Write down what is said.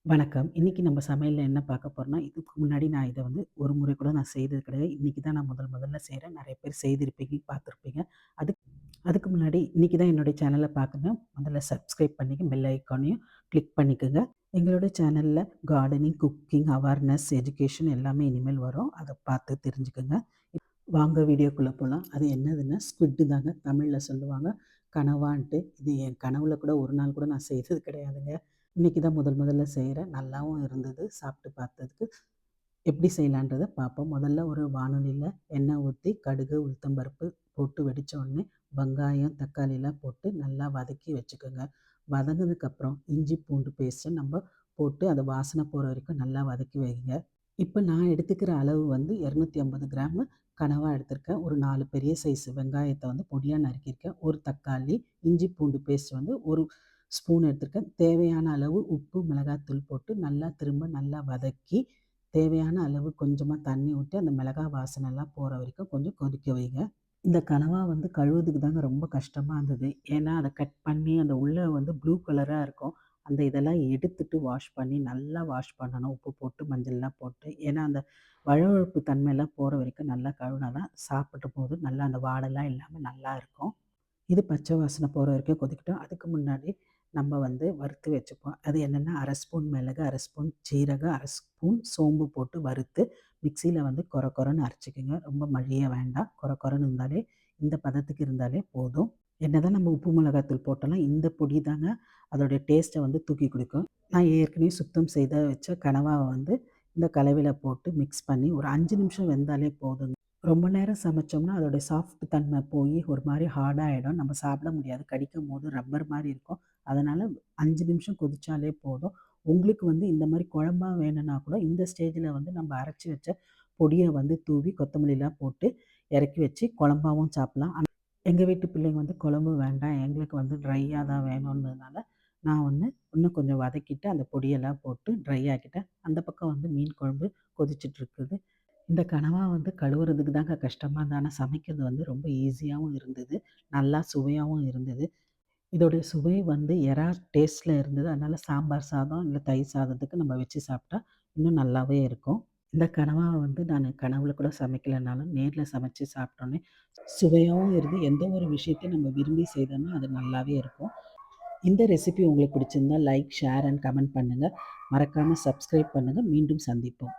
வணக்கம். இன்னைக்கு நம்ம சமையல்ல என்ன பார்க்க போறோம்னா, இதுக்கு முன்னாடி நான் இத வந்து ஒரு முறை கூட நான் செய்தது கிடையாது. இன்னைக்கு தான் நான் முதல்ல செய்றேன். நெறைய பேர் செய்திருப்பீங்க, பார்த்துருப்பீங்க. அதுக்கு அதுக்கு முன்னாடி இன்னைக்கு தான் என்னுடைய சேனல பார்க்குங்க. முதல்ல சப்ஸ்கிரைப் பண்ணிக்க பெல் ஐகானையும் கிளிக் பண்ணிக்கங்க. எங்களோட சேனல்ல கார்டனிங், குக்கிங், அவேர்னஸ், எஜுகேஷன் எல்லாமே இனிமேல் வரும். அத பார்த்து தெரிஞ்சுக்கங்க. வாங்க வீடியோக்குள்ள போலாம். அது என்னதுன்னா, ஸ்க்விட் தாங்க. தமிழ்ல சொல்லுவாங்க. கனவான்ட்டு. இது என் கனவுல கூட ஒரு நாள் கூட நான் செய்தது கிடையாதுங்க. இன்னைக்கு தான் முதல்ல செய்றேன். நல்லாவும் இருந்தது. சாப்பிட்டு பார்த்ததுக்கு. எப்படி செய்யலான்றத பார்ப்போம். முதல்ல ஒரு வாணலில எண்ணெய் ஊத்தி, கடுகு, உளுத்தம்பருப்பு போட்டு வெடிச்ச உடனே, வெங்காயம், தக்காளிலாம் போட்டு நல்லா வதக்கி வச்சுக்கோங்க. வதங்குனதுக்கப்புறம் இஞ்சி, பூண்டு பேஸ்ட்ட நம்ப போட்டு அத வாசனை போற வரைக்கும் நல்லா வதக்கி வைங்க. இப்ப நான் எடுத்துக்கிற அளவு வந்து 250 கிராமு கனவா எடுத்திருக்கேன். ஒரு 4 பெரிய சைஸ் வெங்காயத்த வந்து பொடியா நறுக்கியிருக்கேன். ஒரு தக்காளி, இஞ்சி பூண்டு பேஸ்ட் வந்து 1 ஸ்பூன் எடுத்திருக்கேன். தேவையான அளவு உப்பு, மிளகாத்தூள் போட்டு திரும்ப நல்லா வதக்கி, தேவையான அளவு கொஞ்சமா தண்ணி ஊத்தி, அந்த மிளகா வாசனைலாம் போற வரைக்கும் கொஞ்சம் கொதிக்க வைங்க. இந்த கனவா வந்து கழுவுறதுக்கு தாங்க ரொம்ப கஷ்டமா இருந்தது. ஏன்னா, அத கட் பண்ணி அந்த உள்ள வந்து ப்ளூ கலரா இருக்கும். அந்த இதெல்லாம் எடுத்துட்டு வாஷ் பண்ணி நல்லா வாஷ் பண்ணணும். உப்பு போட்டு, மஞ்சள்லாம் போட்டு. ஏன்னா, அந்த வழவழப்பு தன்மைலாம் போற வரைக்கும் நல்லா கழுவுனா தான் சாப்பிடும்போது நல்லா அந்த வாடைலாம் இல்லாம நல்லாயிருக்கும். இது பச்சை வாசனை போற வரைக்கும் கொதிக்கட்டும். அதுக்கு முன்னாடி நம்ம வந்து வறுத்து வச்சுப்போம். அது என்னென்னா 1/2 ஸ்பூன் மிளகு, 1/2 ஸ்பூன் சீரகம், 1/2 ஸ்பூன் சோம்பு போட்டு வறுத்து மிக்ஸியில வந்து கொர கொரன்னு அரைச்சுக்கங்க. ரொம்ப மழிய வேண்டாம். கொர கொரன்னு இருந்தாலே இந்த பதத்துக்கு இருந்தாலே போதும். என்னதான் நம்ம உப்பு மிளகாத்தூள் போட்டாலும் இந்த பொடி தாங்க அதோடைய டேஸ்ட்டை வந்து தூக்கி குடுக்கும். நான் ஏற்கனவே சுத்தம் செய்த வச்ச கனவாவ வந்து இந்த கலவையில போட்டு மிக்ஸ் பண்ணி ஒரு 5 நிமிஷம் வெந்தாலே போதுங்க. ரொம்ப நேரம் சமைச்சோம்னா, அதோட சாஃப்ட் தன்மை போயி ஒரு மாரி ஹார்டா ஆயிடும். நம்ம சாப்பிட முடியாது. கடிக்கும்போது ரப்பர் மாரி இருக்கும். அதனால 5 நிமிஷம் கொதிச்சாலே போதும். உங்களுக்கு வந்து இந்த மாரி குழம்பா வேணும்னா கூட, இந்த ஸ்டேஜ்ல வந்து நம்ம அரைச்சு வச்ச பொடிய வந்து தூவி கொத்தமல்லிலாம் போட்டு இறக்கி வச்சு குழம்பாவும் சாப்பிடலாம். ஆனா எங்க வீட்டு பிள்ளைங்க வந்து குழம்பு வேண்டாம், எங்களுக்கு வந்து ட்ரையா தான் வேணும்னதுனால, நான் வந்து இன்னும் கொஞ்சம் வதக்கிட்டு அந்த பொடியெல்லாம் போட்டு ட்ரை ஆக்கிட்டேன். அந்த பக்கம் வந்து மீன் குழம்பு கொதிச்சுட்டு இருக்குது. இந்த கனவா வந்து கழுவுறதுக்கு தாங்க கஷ்டமா இருந்தது. ஆனா சமைக்கிறது வந்து ரொம்ப ஈஸியாவும் இருந்தது. நல்லா சுவையாவும் இருந்தது. இதோடைய சுவை வந்து எறா டேஸ்ட்ல இருந்தது. அதனால சாம்பார் சாதம், இல்ல தயிர் சாதத்துக்கு நம்ம வச்சு சாப்பிட்டா இன்னும் நல்லாவே இருக்கும். இந்த கனவாவ வந்து நானு கனவுல கூட சமைக்கலனாலும், நேர்ல சமைச்சு சாப்பிட்டோனே சுவையாவும் இருந்து எந்த ஒரு விஷயத்தையும் நம்ம விரும்பி செய்தோம்னா, அது நல்லாவே இருக்கும். இந்த ரெசிபி உங்களுக்கு பிடிச்சிருந்தா லைக், ஷேர் அண்ட் கமெண்ட் பண்ணுங்க. மறக்காம சப்ஸ்கிரைப் பண்ணுங்க. மீண்டும் சந்திப்போம்.